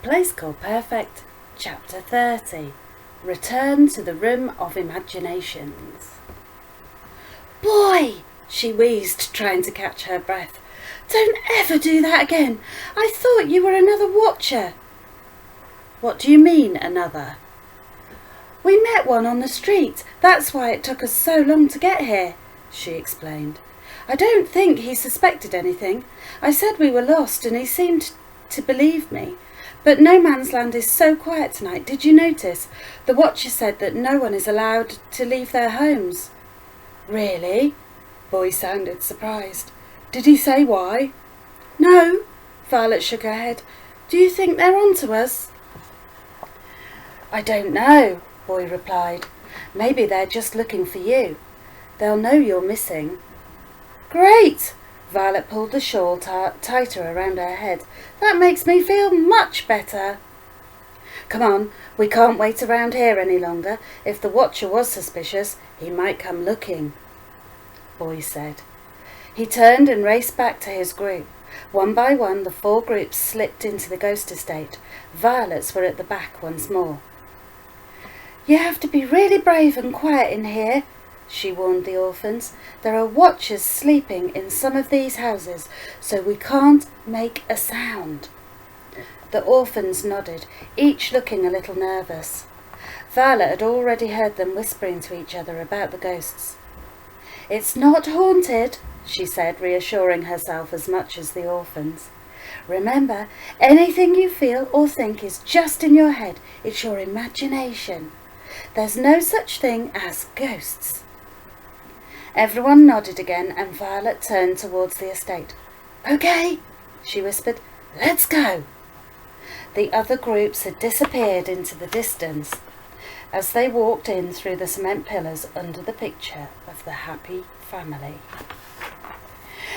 Place Called Perfect, Chapter 30. Return to the Room of Imaginations. "Boy!" she wheezed, trying to catch her breath. "Don't ever do that again. I thought you were another watcher." "What do you mean, another?" "We met one on the street. That's why it took us so long to get here," she explained. "I don't think he suspected anything. I said we were lost and he seemed to believe me. But No Man's Land is so quiet tonight. Did you notice? The watcher said that no one is allowed to leave their homes." "Really?" Boy sounded surprised. "Did he say why?" "No." Violet shook her head. "Do you think they're on to us?" "I don't know," Boy replied. "Maybe they're just looking for you. They'll know you're missing." "Great!" Violet pulled the shawl tighter around her head. "That makes me feel much better." "Come on, we can't wait around here any longer. If the watcher was suspicious, he might come looking," Boy said. He turned and raced back to his group. One by one, the 4 groups slipped into the ghost estate. Violet's were at the back once more. "You have to be really brave and quiet in here," she warned the orphans. "There are watchers sleeping in some of these houses, so we can't make a sound." The orphans nodded, each looking a little nervous. Violet had already heard them whispering to each other about the ghosts. "It's not haunted," she said, reassuring herself as much as the orphans. "Remember, anything you feel or think is just in your head. It's your imagination. There's no such thing as ghosts." Everyone nodded again, and Violet turned towards the estate. "Okay," she whispered. "Let's go." The other groups had disappeared into the distance as they walked in through the cement pillars under the picture of the happy family.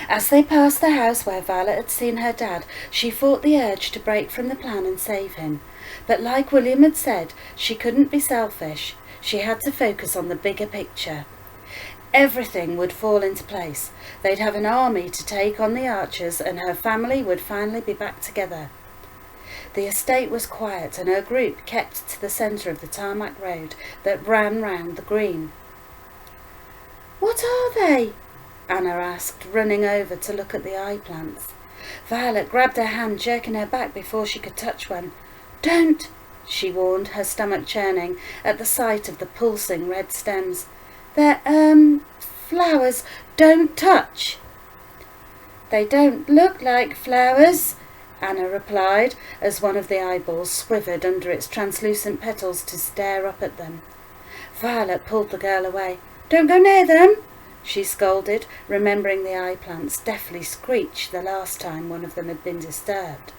As they passed the house where Violet had seen her dad, she fought the urge to break from the plan and save him. But like William had said, she couldn't be selfish. She had to focus on the bigger picture. Everything would fall into place. They'd have an army to take on the archers, and her family would finally be back together. The estate was quiet, and her group kept to the centre of the tarmac road that ran round the green. "What are they?" Anna asked, running over to look at the eye plants. Violet grabbed her hand, jerking her back before she could touch one. "Don't," she warned, her stomach churning at the sight of the pulsing red stems. "They're, flowers. Don't touch." "They don't look like flowers," Anna replied, as one of the eyeballs swivered under its translucent petals to stare up at them. Violet pulled the girl away. "Don't go near them," she scolded, remembering the eye plants deftly screeched the last time one of them had been disturbed.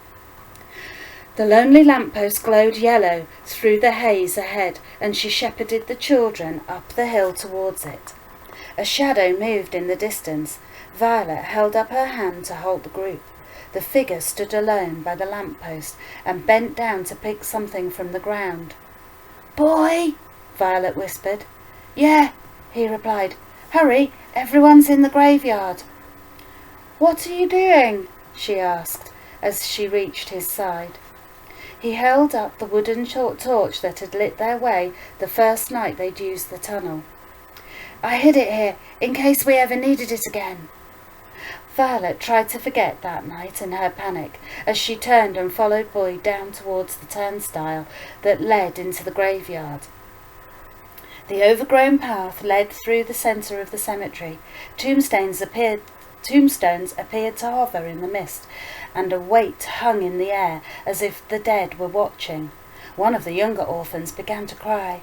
The lonely lamppost glowed yellow through the haze ahead, and she shepherded the children up the hill towards it. A shadow moved in the distance. Violet held up her hand to hold the group. The figure stood alone by the lamppost and bent down to pick something from the ground. "Boy," Violet whispered. "Yeah," he replied. "Hurry, everyone's in the graveyard." "What are you doing?" she asked as she reached his side. He held up the wooden torch that had lit their way the first night they'd used the tunnel. "I hid it here in case we ever needed it again." Violet tried to forget that night in her panic as she turned and followed Boy down towards the turnstile that led into the graveyard. The overgrown path led through the centre of the cemetery. Tombstones appeared to hover in the mist, and a weight hung in the air as if the dead were watching. One of the younger orphans began to cry.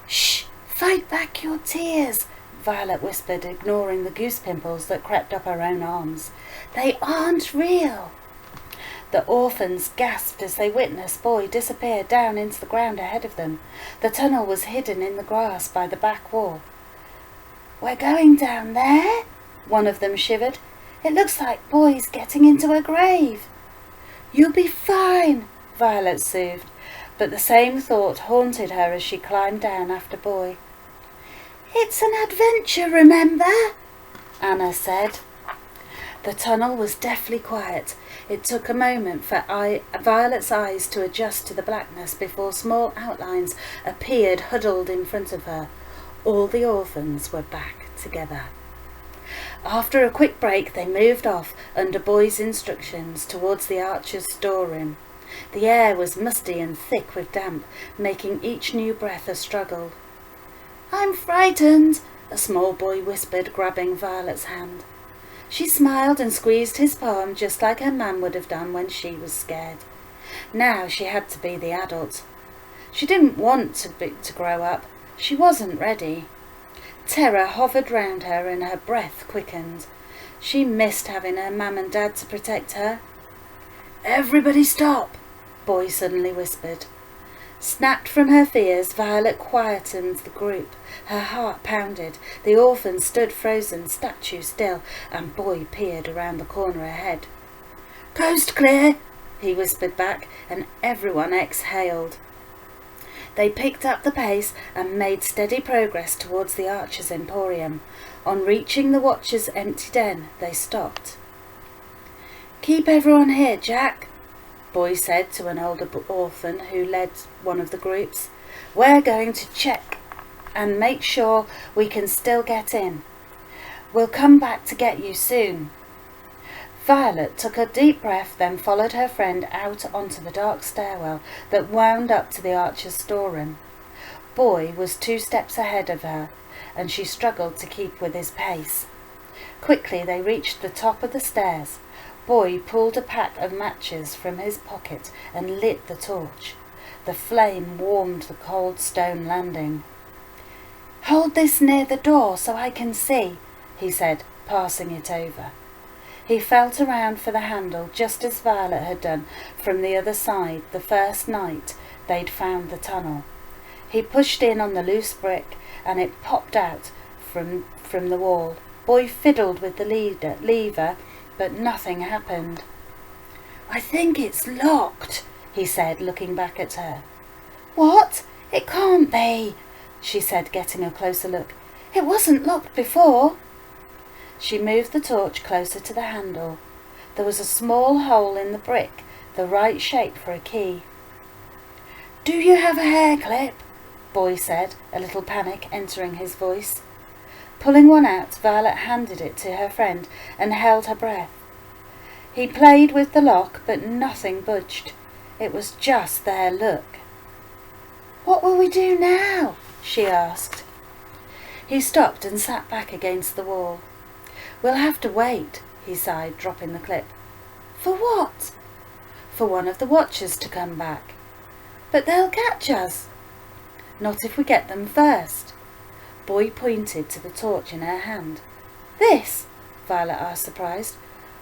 "Shh! Fight back your tears," Violet whispered, ignoring the goose pimples that crept up her own arms. "They aren't real." The orphans gasped as they witnessed Boy disappear down into the ground ahead of them. The tunnel was hidden in the grass by the back wall. "We're going down there?" one of them shivered. "It looks like Boy's getting into a grave." "You'll be fine," Violet soothed, but the same thought haunted her as she climbed down after Boy. "It's an adventure, remember?" Anna said. The tunnel was deathly quiet. It took a moment for Violet's eyes to adjust to the blackness before small outlines appeared huddled in front of her. All the orphans were back together. After a quick break, they moved off under Boy's instructions towards the Archer's storeroom. The air was musty and thick with damp, making each new breath a struggle. "I'm frightened," a small boy whispered, grabbing Violet's hand. She smiled and squeezed his palm just like her mum would have done when she was scared. Now she had to be the adult. She didn't want to grow up. She wasn't ready. Terror hovered round her and her breath quickened. She missed having her mum and dad to protect her. "Everybody stop," Boy suddenly whispered. Snapped from her fears, Violet quietened the group. Her heart pounded. The orphans stood frozen, statue still, and Boy peered around the corner ahead. "Coast clear," he whispered back, and everyone exhaled. They picked up the pace and made steady progress towards the Archer's Emporium. On reaching the Watcher's empty den, they stopped. "Keep everyone here, Jack," Boy said to an older orphan who led one of the groups. "We're going to check and make sure we can still get in. We'll come back to get you soon." Violet took a deep breath, then followed her friend out onto the dark stairwell that wound up to the Archer's storeroom. Boy was 2 steps ahead of her, and she struggled to keep with his pace. Quickly they reached the top of the stairs. Boy pulled a pack of matches from his pocket and lit the torch. The flame warmed the cold stone landing. "Hold this near the door so I can see," he said, passing it over. He felt around for the handle just as Violet had done from the other side the first night they'd found the tunnel. He pushed in on the loose brick and it popped out from the wall. Boy fiddled with the lever, but nothing happened. "I think it's locked," he said, looking back at her. "What? It can't be," she said, getting a closer look. "It wasn't locked before." She moved the torch closer to the handle. There was a small hole in the brick, the right shape for a key. "Do you have a hair clip?" Boy said, a little panic entering his voice. Pulling one out, Violet handed it to her friend and held her breath. He played with the lock, but nothing budged. It was just their look. "What will we do now?" she asked. He stopped and sat back against the wall. "We'll have to wait," he sighed, dropping the clip. "For what?" "For one of the Watchers to come back." "But they'll catch us." "Not if we get them first." Boy pointed to the torch in her hand. "This?" Violet asked, surprised.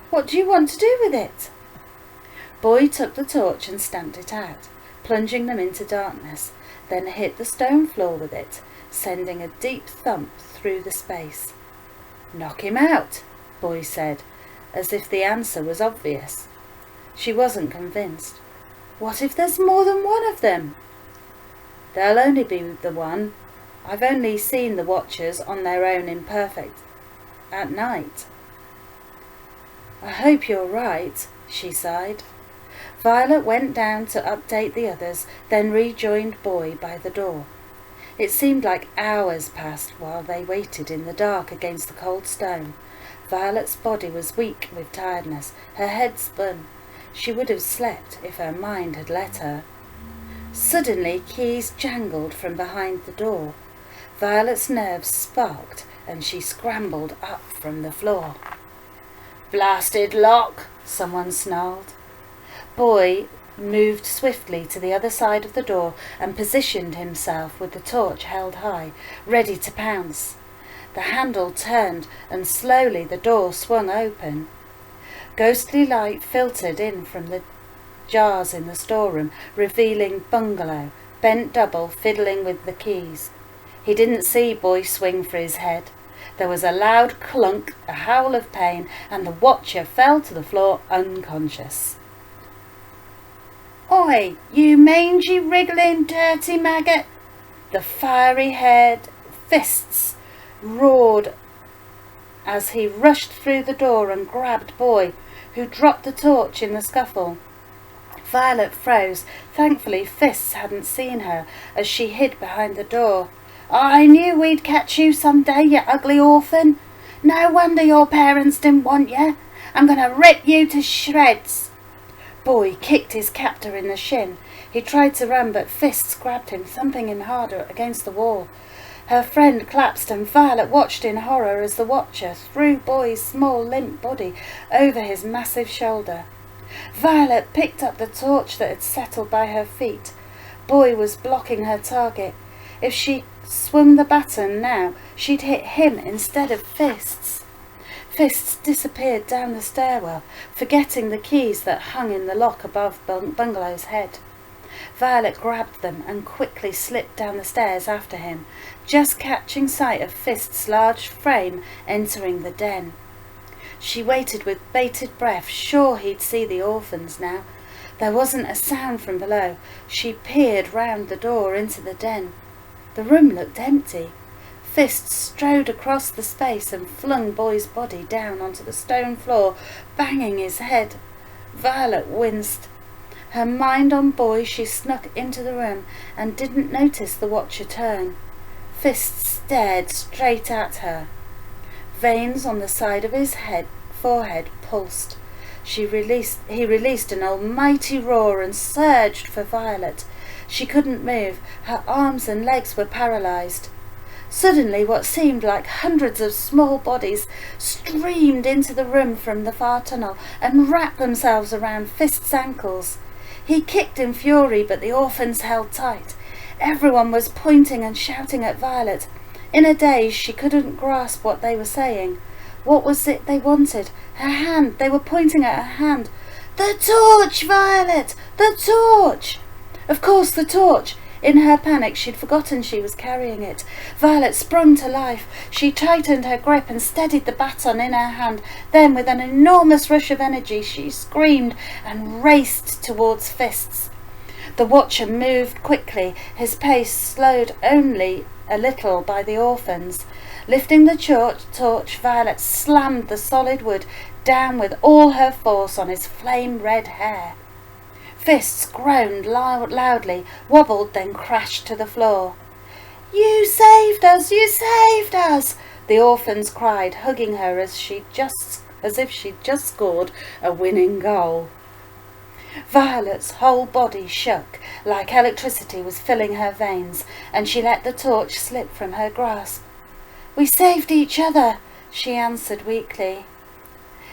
"What do you want to do with it?" Boy took the torch and stamped it out, plunging them into darkness, then hit the stone floor with it, sending a deep thump through the space. "Knock him out," Boy said, as if the answer was obvious. She wasn't convinced. "What if there's more than one of them?" "There'll only be the one. I've only seen the Watchers on their own imperfect at night." "I hope you're right," she sighed. Violet went down to update the others, then rejoined Boy by the door. It seemed like hours passed while they waited in the dark against the cold stone. Violet's body was weak with tiredness. Her head spun. She would have slept if her mind had let her. Suddenly keys jangled from behind the door. Violet's nerves sparked and she scrambled up from the floor. "Blasted lock!" someone snarled. Boy moved swiftly to the other side of the door and positioned himself with the torch held high, ready to pounce. The handle turned and slowly the door swung open. Ghostly light filtered in from the jars in the storeroom, revealing Bungalow, bent double, fiddling with the keys. He didn't see Boy swing for his head. There was a loud clunk, a howl of pain, and the Watcher fell to the floor unconscious. "Oi, you mangy, wriggling, dirty maggot!" The fiery-haired fists roared as he rushed through the door and grabbed Boy, who dropped the torch in the scuffle. Violet froze. Thankfully, Fists hadn't seen her as she hid behind the door. "I knew we'd catch you some day, you ugly orphan. No wonder your parents didn't want you. I'm going to rip you to shreds." Boy kicked his captor in the shin. He tried to run, but Fists grabbed him, thumping him harder against the wall. Her friend collapsed, and Violet watched in horror as the Watcher threw Boy's small, limp body over his massive shoulder. Violet picked up the torch that had settled by her feet. Boy was blocking her target. If she swung the baton now, she'd hit him instead of Fists. Fists disappeared down the stairwell, forgetting the keys that hung in the lock above Bungalow's head. Violet grabbed them and quickly slipped down the stairs after him, just catching sight of Fist's large frame entering the den. She waited with bated breath, sure he'd see the orphans now. There wasn't a sound from below. She peered round the door into the den. The room looked empty. Fists strode across the space and flung Boy's body down onto the stone floor, banging his head. Violet winced. Her mind on Boy, she snuck into the room and didn't notice the Watcher turn. Fists stared straight at her. Veins on the side of his forehead pulsed. He released an almighty roar and surged for Violet. She couldn't move. Her arms and legs were paralyzed. Suddenly, what seemed like hundreds of small bodies streamed into the room from the far tunnel and wrapped themselves around Fist's ankles. He kicked in fury, but the orphans held tight. Everyone was pointing and shouting at Violet. In a daze, she couldn't grasp what they were saying. What was it they wanted? Her hand. They were pointing at her hand. "The torch, Violet! The torch!" Of course, the torch. In her panic, she'd forgotten she was carrying it. Violet sprung to life. She tightened her grip and steadied the baton in her hand. Then, with an enormous rush of energy, she screamed and raced towards Fists. The Watcher moved quickly, his pace slowed only a little by the orphans. Lifting the torch, Violet slammed the solid wood down with all her force on his flame-red hair. Fists groaned loudly, wobbled, then crashed to the floor. "You saved us! You saved us!" the orphans cried, hugging her as if she'd just scored a winning goal. Violet's whole body shook, like electricity was filling her veins, and she let the torch slip from her grasp. "We saved each other," she answered weakly.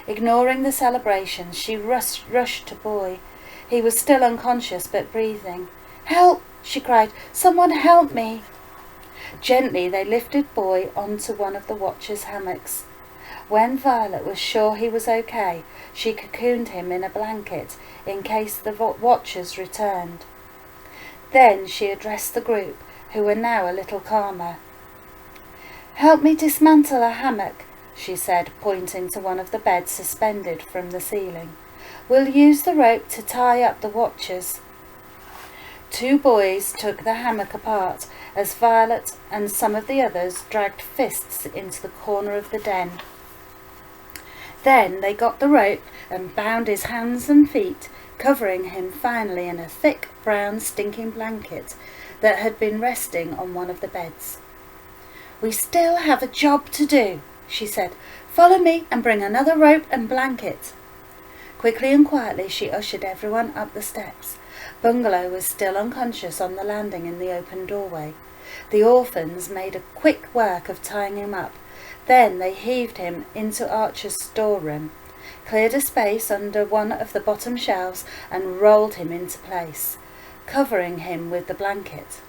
Ignoring the celebrations, she rushed to Boy. He was still unconscious but breathing. "Help!" she cried. "Someone help me!" Gently they lifted Boy onto one of the Watcher's hammocks. When Violet was sure he was okay, she cocooned him in a blanket in case the Watchers returned. Then she addressed the group, who were now a little calmer. "Help me dismantle a hammock," she said, pointing to one of the beds suspended from the ceiling. "We'll use the rope to tie up the Watchers." 2 boys took the hammock apart as Violet and some of the others dragged Fists into the corner of the den. Then they got the rope and bound his hands and feet, covering him finally in a thick brown stinking blanket that had been resting on one of the beds. "We still have a job to do," she said. "Follow me and bring another rope and blanket." Quickly and quietly she ushered everyone up the steps. Bungalow was still unconscious on the landing in the open doorway. The orphans made a quick work of tying him up. Then they heaved him into Archer's storeroom, cleared a space under one of the bottom shelves and rolled him into place, covering him with the blanket.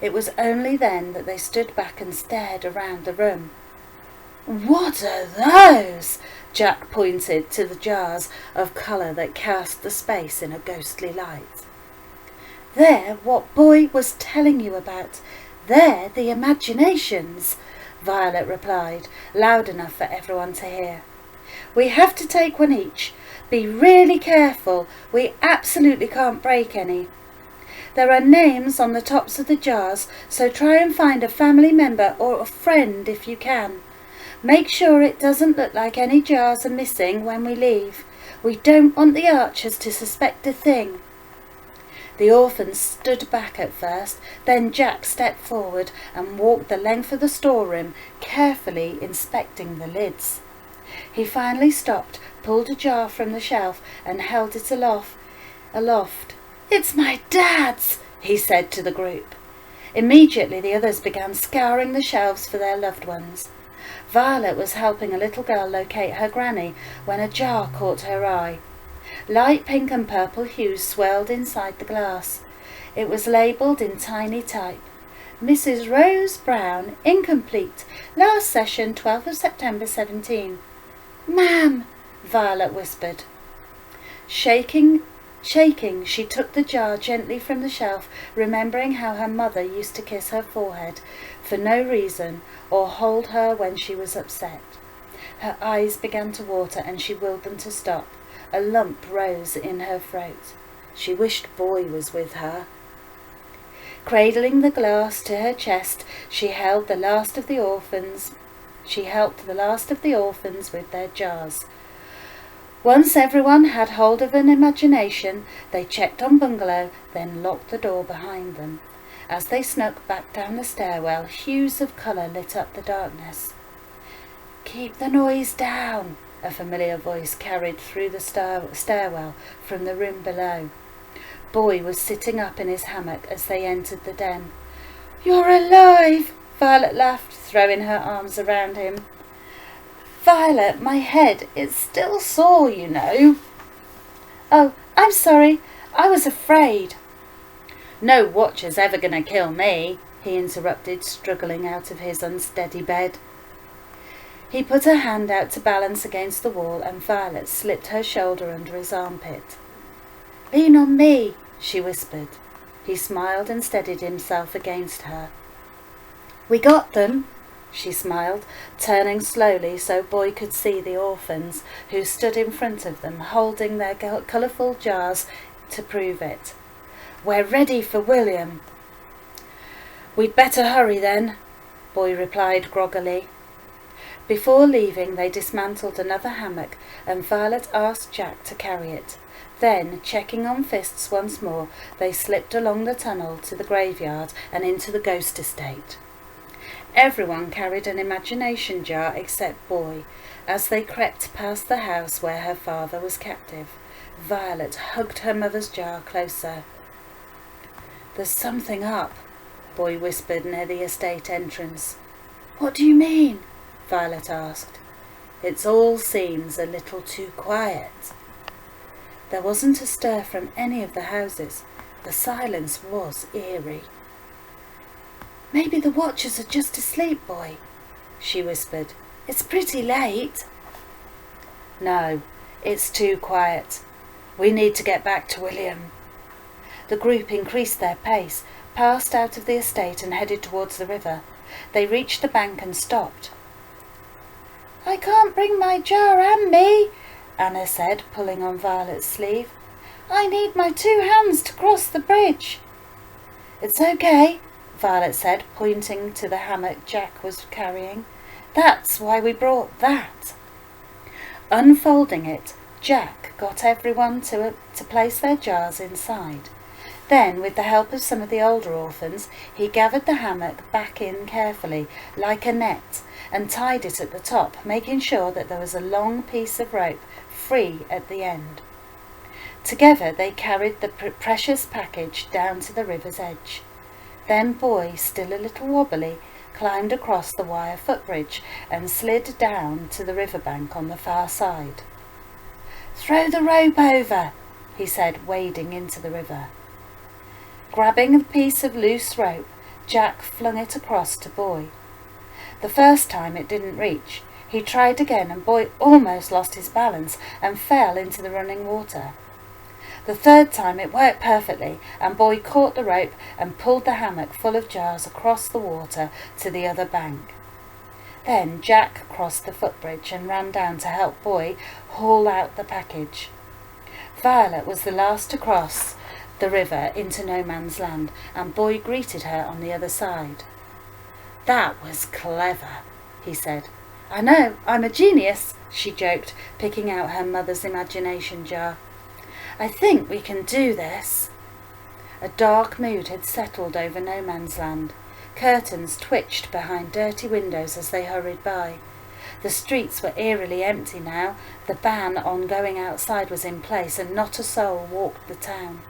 It was only then that they stood back and stared around the room. "What are those?" Jack pointed to the jars of colour that cast the space in a ghostly light. "They're what Boy was telling you about. They're the imaginations," Violet replied, loud enough for everyone to hear. "We have to take one each. Be really careful. We absolutely can't break any. There are names on the tops of the jars, so try and find a family member or a friend if you can. Make sure it doesn't look like any jars are missing when we leave. We don't want the Archers to suspect a thing." The orphans stood back at first, then Jack stepped forward and walked the length of the storeroom, carefully inspecting the lids. He finally stopped, pulled a jar from the shelf and held it aloft. "It's my Dad's," he said to the group. Immediately the others began scouring the shelves for their loved ones. Violet was helping a little girl locate her granny when a jar caught her eye. Light pink and purple hues swirled inside the glass. It was labelled in tiny type, "Mrs. Rose Brown, incomplete, last session 12th of September 17. "Ma'am," Violet whispered. Shaking, she took the jar gently from the shelf, remembering how her mother used to kiss her forehead for no reason or hold her when she was upset. Her eyes began to water and she willed them to stop. A lump rose in her throat. She wished Boy was with her. Cradling the glass to her chest, she helped the last of the orphans with their jars. Once everyone had hold of an imagination, they checked on Bungalow, then locked the door behind them. As they snuck back down the stairwell, hues of colour lit up the darkness. "Keep the noise down," a familiar voice carried through the stairwell from the room below. Boy was sitting up in his hammock as they entered the den. "You're alive!" Violet laughed, throwing her arms around him. "Violet, my head, it's still sore, you know." "Oh, I'm sorry. I was afraid." "No watcher's ever going to kill me," he interrupted, struggling out of his unsteady bed. He put her hand out to balance against the wall, and Violet slipped her shoulder under his armpit. "Lean on me," she whispered. He smiled and steadied himself against her. "We got them," she smiled, turning slowly so Boy could see the orphans, who stood in front of them, holding their colourful jars to prove it. "We're ready for William." "We'd better hurry then," Boy replied groggily. Before leaving, they dismantled another hammock, and Violet asked Jack to carry it. Then, checking on Fists once more, they slipped along the tunnel to the graveyard and into the ghost estate. Everyone carried an imagination jar except Boy. As they crept past the house where her father was captive, Violet hugged her mother's jar closer. "There's something up," Boy whispered near the estate entrance. "What do you mean?" Violet asked. "It all seems a little too quiet." There wasn't a stir from any of the houses. The silence was eerie. "Maybe the watchers are just asleep, Boy," she whispered. "It's pretty late." "No, it's too quiet. We need to get back to William." The group increased their pace, passed out of the estate and headed towards the river. They reached the bank and stopped. "I can't bring my jar and me," Anna said, pulling on Violet's sleeve. "I need my 2 hands to cross the bridge." "It's okay," Violet said, pointing to the hammock Jack was carrying. "That's why we brought that." Unfolding it, Jack got everyone to place their jars inside. Then, with the help of some of the older orphans, he gathered the hammock back in carefully, like a net, and tied it at the top, making sure that there was a long piece of rope free at the end. Together they carried the precious package down to the river's edge. Then Boy, still a little wobbly, climbed across the wire footbridge and slid down to the riverbank on the far side. "Throw the rope over," he said, wading into the river. Grabbing a piece of loose rope, Jack flung it across to Boy. The first time it didn't reach. He tried again, and Boy almost lost his balance and fell into the running water. The third time it worked perfectly, and Boy caught the rope and pulled the hammock full of jars across the water to the other bank. Then Jack crossed the footbridge and ran down to help Boy haul out the package. Violet was the last to cross the river into no man's land, and Boy greeted her on the other side. "That was clever," he said. I know, I'm a genius, she joked, picking out her mother's imagination jar. I think we can do this. A dark mood had settled over No Man's Land. Curtains twitched behind dirty windows as they hurried by. The streets were eerily empty now. The ban on going outside was in place, and not a soul walked the town.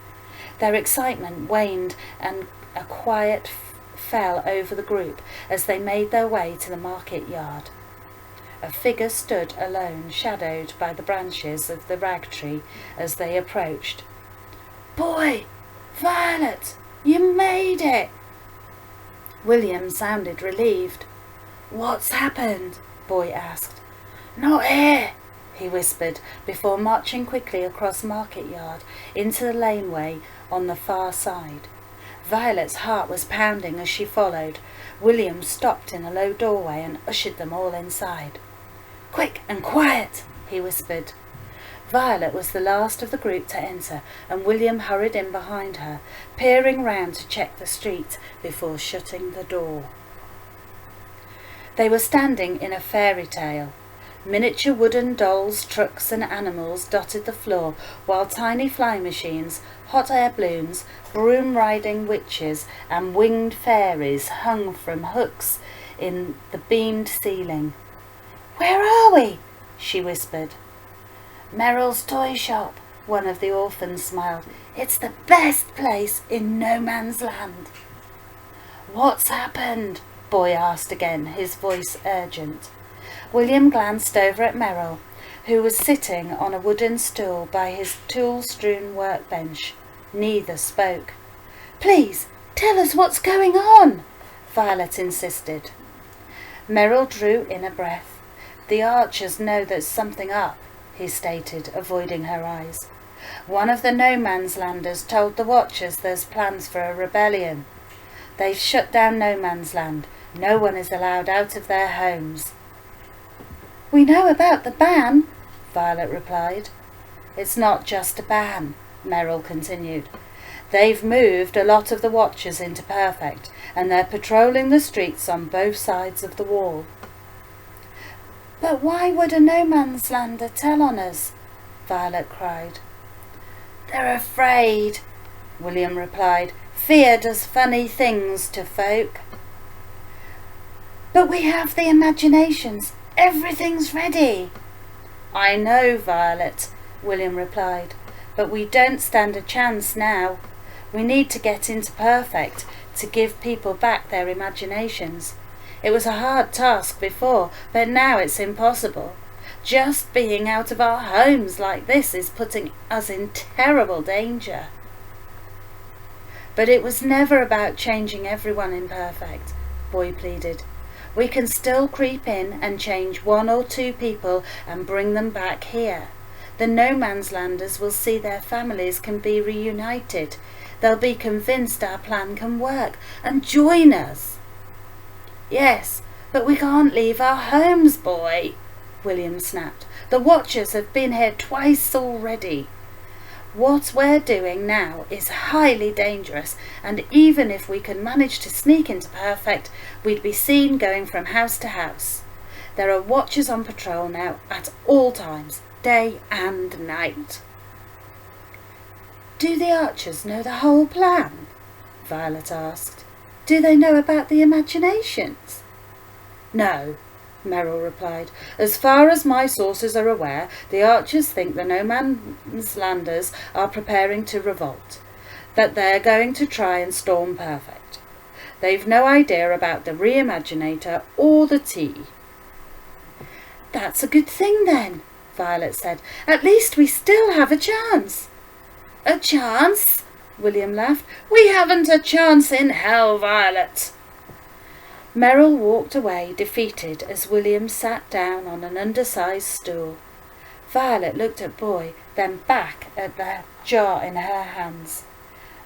Their excitement waned, and a quiet fell over the group as they made their way to the market yard. A figure stood alone, shadowed by the branches of the rag tree as they approached. "Boy! Violet! You made it!" William sounded relieved. "What's happened?" Boy asked. "Not here," he whispered, before marching quickly across Market Yard into the laneway on the far side. Violet's heart was pounding as she followed. William stopped in a low doorway and ushered them all inside. "Quick and quiet," he whispered. Violet was the last of the group to enter, and William hurried in behind her, peering round to check the street before shutting the door. They were standing in a fairy tale. Miniature wooden dolls, trucks and animals dotted the floor, while tiny flying machines, hot air balloons, broom-riding witches and winged fairies hung from hooks in the beamed ceiling. "Where are we?" she whispered. "Merrill's toy shop," one of the orphans smiled. "It's the best place in No Man's Land." "What's happened?" Boy asked again, his voice urgent. William glanced over at Merrill, who was sitting on a wooden stool by his tool-strewn workbench. Neither spoke. "Please, tell us what's going on," Violet insisted. Merrill drew in a breath. "The Archers know there's something up," he stated, avoiding her eyes. "One of the No Man's Landers told the Watchers there's plans for a rebellion. They've shut down No Man's Land. No one is allowed out of their homes." "We know about the ban," Violet replied. "It's not just a ban," Merrill continued. "They've moved a lot of the Watchers into Perfect, and they're patrolling the streets on both sides of the wall." "But why would a No Man's Lander tell on us?" Violet cried. "They're afraid," William replied. "Fear does funny things to folk." "But we have the imaginations. Everything's ready." "I know, Violet," William replied, "but we don't stand a chance now. We need to get into Perfect to give people back their imaginations. It was a hard task before, but now it's impossible. Just being out of our homes like this is putting us in terrible danger." "But it was never about changing everyone in Perfect," Boy pleaded. "We can still creep in and change one or two people and bring them back here. The No Man's Landers will see their families can be reunited. They'll be convinced our plan can work and join us." "Yes, but we can't leave our homes, Boy," William snapped. "The Watchers have been here twice already. What we're doing now is highly dangerous, and even if we could manage to sneak into Perfect, we'd be seen going from house to house. There are Watchers on patrol now at all times, day and night." "Do the Archers know the whole plan?" Violet asked. "Do they know about the imaginations?" "No," Merrill replied. "As far as my sources are aware, the Archers think the No Man's Landers are preparing to revolt, that they're going to try and storm Perfect. They've no idea about the Reimaginator or the tea." "That's a good thing then," Violet said. "At least we still have a chance." "A chance?" William laughed. "We haven't a chance in hell, Violet." Merrill walked away, defeated, as William sat down on an undersized stool. Violet looked at Boy, then back at the jar in her hands.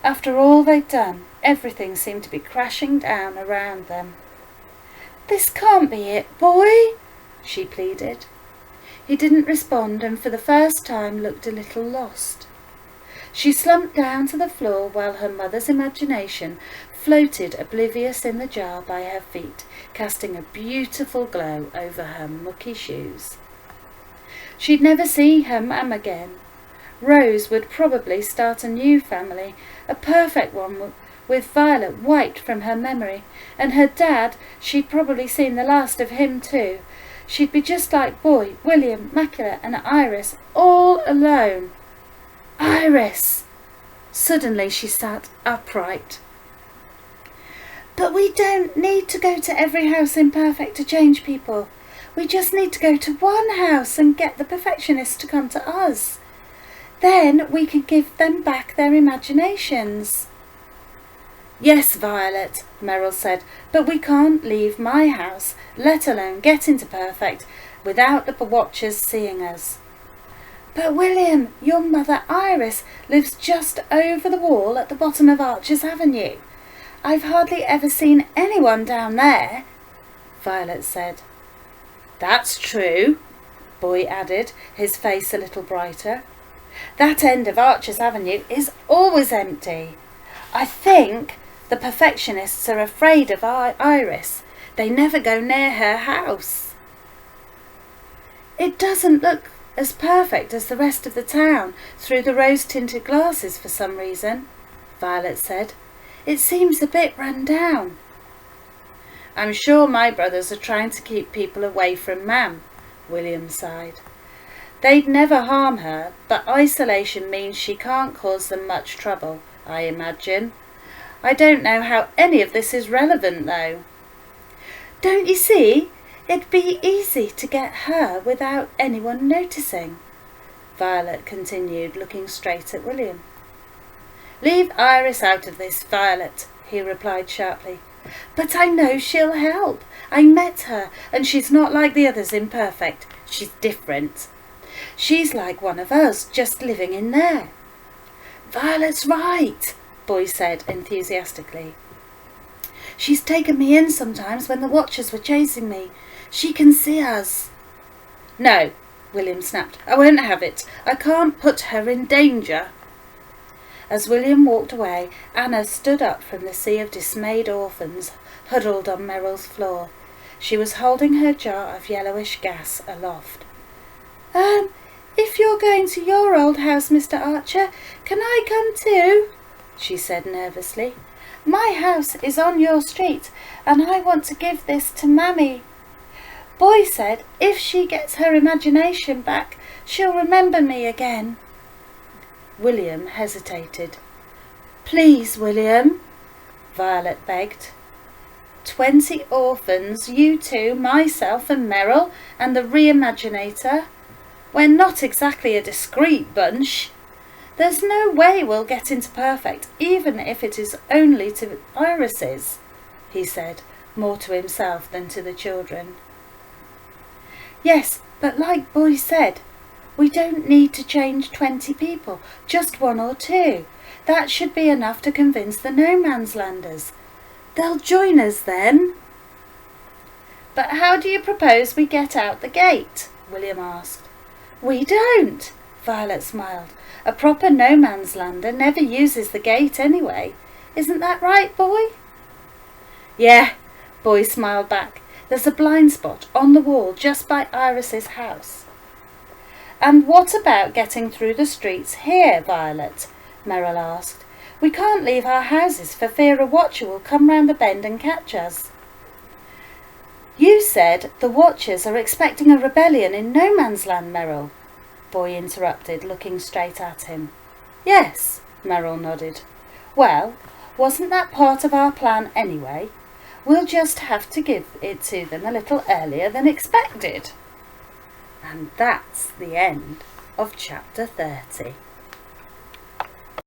After all they'd done, everything seemed to be crashing down around them. "This can't be it, Boy," she pleaded. He didn't respond, and for the first time looked a little lost. She slumped down to the floor while her mother's imagination floated oblivious in the jar by her feet, casting a beautiful glow over her mucky shoes. She'd never see her mum again. Rose would probably start a new family, a perfect one with Violet wiped from her memory, and her dad, she'd probably seen the last of him too. She'd be just like Boy, William, Macula and Iris, all alone. Iris! Suddenly she sat upright. But we don't need to go to every house in Perfect to change people. We just need to go to one house and get the perfectionists to come to us. Then we can give them back their imaginations. Yes, Violet, Merrill said, but we can't leave my house, let alone get into Perfect, without the Watchers seeing us. But William, your mother Iris lives just over the wall at the bottom of Archers Avenue. I've hardly ever seen anyone down there, Violet said. That's true, Boy added, his face a little brighter. That end of Archers Avenue is always empty. I think the perfectionists are afraid of Iris. They never go near her house. It doesn't look as perfect as the rest of the town through the rose-tinted glasses for some reason, Violet said. It seems a bit run down. I'm sure my brothers are trying to keep people away from Mam, William sighed. They'd never harm her, but isolation means she can't cause them much trouble, I imagine. I don't know how any of this is relevant, though. Don't you see? It'd be easy to get her without anyone noticing, Violet continued, looking straight at William. Leave Iris out of this, Violet, he replied sharply. But I know she'll help. I met her, and she's not like the others in Perfect. She's different. She's like one of us, just living in there. Violet's right, Boy said enthusiastically. She's taken me in sometimes when the Watchers were chasing me. She can see us. No, William snapped. I won't have it. I can't put her in danger. As William walked away, Anna stood up from the sea of dismayed orphans huddled on Merrill's floor. She was holding her jar of yellowish gas aloft. If you're going to your old house, Mr. Archer, can I come too? She said nervously. My house is on your street, and I want to give this to Mammy. Boy said if she gets her imagination back, she'll remember me again. William hesitated. Please, William, Violet begged. 20 orphans, you two, myself and Merrill, and the Reimaginator. We're not exactly a discreet bunch. There's no way we'll get into Perfect, even if it is only to Iris's, he said, more to himself than to the children. Yes, but like Boy said, we don't need to change 20 people, just 1 or 2. That should be enough to convince the No Man's Landers. They'll join us then. But how do you propose we get out the gate? William asked. We don't, Violet smiled. A proper No Man's Lander never uses the gate anyway. Isn't that right, Boy? Yeah, Boy smiled back. There's a blind spot on the wall just by Iris's house. And what about getting through the streets here, Violet? Merrill asked. We can't leave our houses for fear a Watcher will come round the bend and catch us. You said the Watchers are expecting a rebellion in No Man's Land, Merrill, Boy interrupted, looking straight at him. Yes, Merrill nodded. Well, wasn't that part of our plan anyway? We'll just have to give it to them a little earlier than expected. And that's the end of chapter 30.